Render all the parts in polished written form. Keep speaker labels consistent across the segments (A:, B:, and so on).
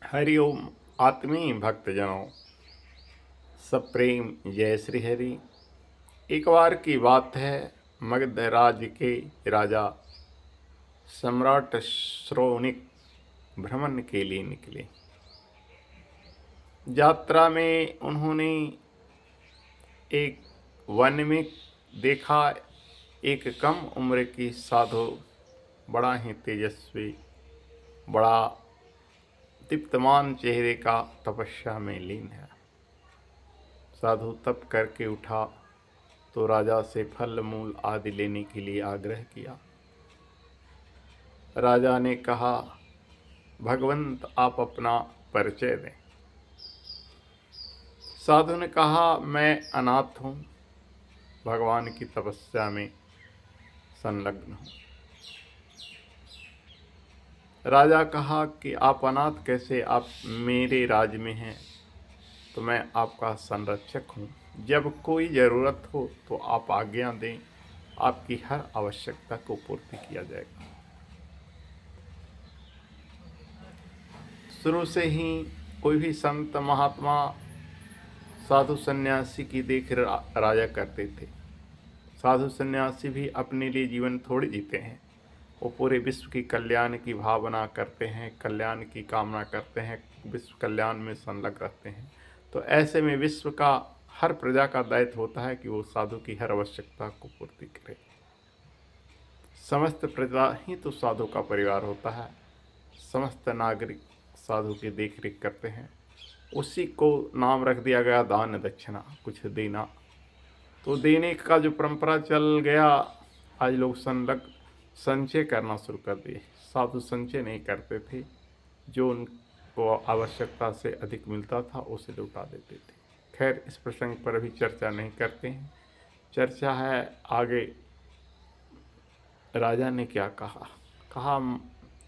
A: हरिओम आत्मीय भक्तजनों, सब प्रेम जय श्री हरि। एक बार की बात है, मगध राज्य के राजा सम्राट श्रोणिक भ्रमण के लिए निकले। यात्रा में उन्होंने एक वन में देखा एक कम उम्र की साधु, बड़ा ही तेजस्वी, बड़ा दीप्तमान चेहरे का तपस्या में लीन है। साधु तप करके उठा तो राजा से फल मूल आदि लेने के लिए आग्रह किया। राजा ने कहा, भगवंत आप अपना परिचय दें। साधु ने कहा, मैं अनाथ हूँ, भगवान की तपस्या में संलग्न हूँ। राजा कहा कि आप अनाथ कैसे, आप मेरे राज्य में हैं तो मैं आपका संरक्षक हूँ। जब कोई ज़रूरत हो तो आप आज्ञा दें, आपकी हर आवश्यकता को पूर्ति किया जाएगा। शुरू से ही कोई भी संत महात्मा साधु सन्यासी की देख राजा करते थे। साधु सन्यासी भी अपने लिए जीवन थोड़ी जीते हैं, वो पूरे विश्व की कल्याण की भावना करते हैं, कल्याण की कामना करते हैं, विश्व कल्याण में संलग्न रहते हैं। तो ऐसे में विश्व का हर प्रजा का दायित्व होता है कि वो साधु की हर आवश्यकता को पूर्ति करे। समस्त प्रजा ही तो साधु का परिवार होता है। समस्त नागरिक साधु की देख रेख करते हैं। उसी को नाम रख दिया गया दान दक्षिणा, कुछ देना। तो देने का जो परंपरा चल गया, आज लोग संचय करना शुरू कर दिए। साधु संचय नहीं करते थे, जो उनको आवश्यकता से अधिक मिलता था उसे लुटा देते थे। खैर, इस प्रसंग पर अभी चर्चा नहीं करते हैं। चर्चा है आगे राजा ने क्या कहा। कहा,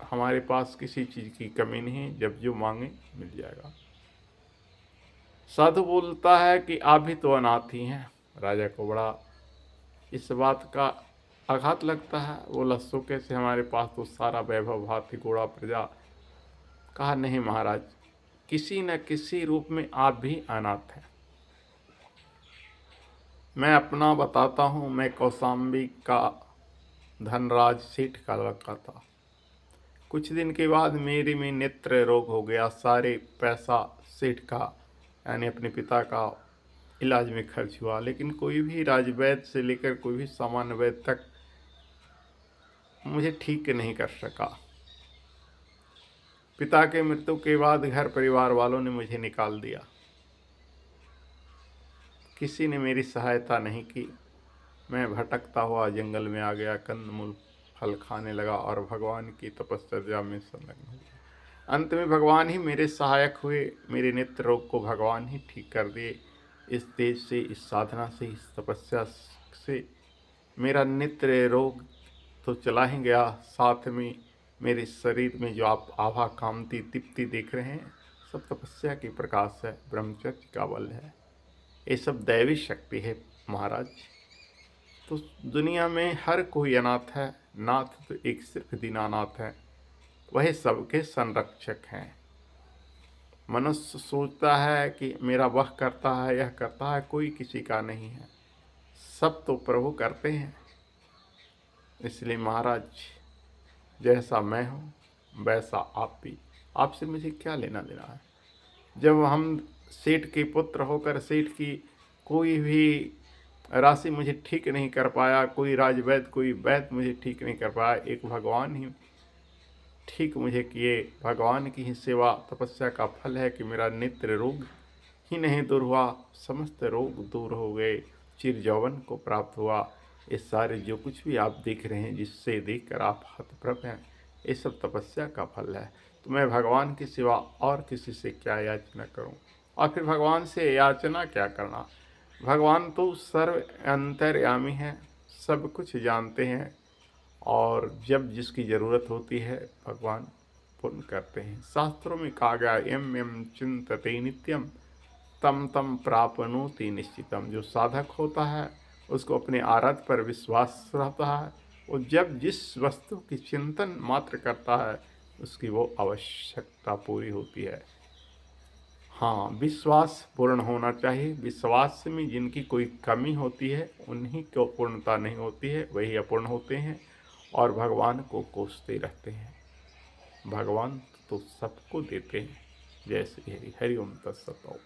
A: हमारे पास किसी चीज़ की कमी नहीं, जब जो मांगे मिल जाएगा। साधु बोलता है कि आप भी तो अनाथ ही हैं। राजा को बड़ा इस बात का आघात लगता है। बोला, सो कैसे, हमारे पास तो सारा वैभव, हाथी घोड़ा प्रजा। कहा, नहीं महाराज, किसी न किसी रूप में आप भी अनाथ हैं। मैं अपना बताता हूँ। मैं कौशाम्बी का धनराज सेठ का लड़का था। कुछ दिन के बाद मेरे में नेत्र रोग हो गया। सारे पैसा सेठ का यानी अपने पिता का इलाज में खर्च हुआ, लेकिन कोई भी राजवैद्य से लेकर कोई भी सामान्य वैद्य तक मुझे ठीक नहीं कर सका। पिता के मृत्यु के बाद घर परिवार वालों ने मुझे निकाल दिया। किसी ने मेरी सहायता नहीं की। मैं भटकता हुआ जंगल में आ गया, कंदमूल फल खाने लगा और भगवान की तपस्या में संलग्न हो गया। अंत में भगवान ही मेरे सहायक हुए। मेरे नेत्र रोग को भगवान ही ठीक कर दिए। इस तेज से, इस साधना से, इस तपस्या से मेरा नेत्र रोग तो चला ही गया, साथ में मेरे शरीर में जो आप आभा कामती दीप्ति देख रहे हैं, सब तपस्या की प्रकाश है, ब्रह्मचर्य का बल है। ये सब दैवी शक्ति है महाराज। तो दुनिया में हर कोई अनाथ है। नाथ तो एक सिर्फ दीनानाथ है, वही सबके संरक्षक हैं। मनुष्य सोचता है कि मेरा वह करता है, यह करता है, कोई किसी का नहीं है। सब तो प्रभु करते हैं। इसलिए महाराज, जैसा मैं हूँ वैसा आप भी। आपसे मुझे क्या लेना देना है। जब हम सेठ के पुत्र होकर सेठ की कोई भी राशि मुझे ठीक नहीं कर पाया, कोई राजवैद्य, कोई वैद्य मुझे ठीक नहीं कर पाया, एक भगवान ही ठीक मुझे किए। भगवान की ही सेवा तपस्या का फल है कि मेरा नेत्र रोग ही नहीं दूर हुआ, समस्त रोग दूर हो गए, चिर यौवन को प्राप्त हुआ। ये सारे जो कुछ भी आप देख रहे हैं, जिससे देखकर आप हतप्रभ हैं, ये सब तपस्या का फल है। तो मैं भगवान की सिवा और किसी से क्या याचना करूं? और फिर भगवान से याचना क्या करना? भगवान तो सर्व अंतर्यामी हैं, सब कुछ जानते हैं, और जब जिसकी ज़रूरत होती है भगवान पूर्ण करते हैं। शास्त्रों में कहा गया, यम यम चिंतते नित्यम तम तम प्राप्नोति निश्चितम। जो साधक होता है उसको अपने आराध्य पर विश्वास रहता है। वो जब जिस वस्तु की चिंतन मात्र करता है उसकी वो आवश्यकता पूरी होती है। हाँ, विश्वास पूर्ण होना चाहिए। विश्वास में जिनकी कोई कमी होती है उन्हीं को पूर्णता नहीं होती है, वही अपूर्ण होते हैं और भगवान को कोसते रहते हैं। भगवान तो सबको देते हैं। जय श्री हरि। हरि ओम तत्सत।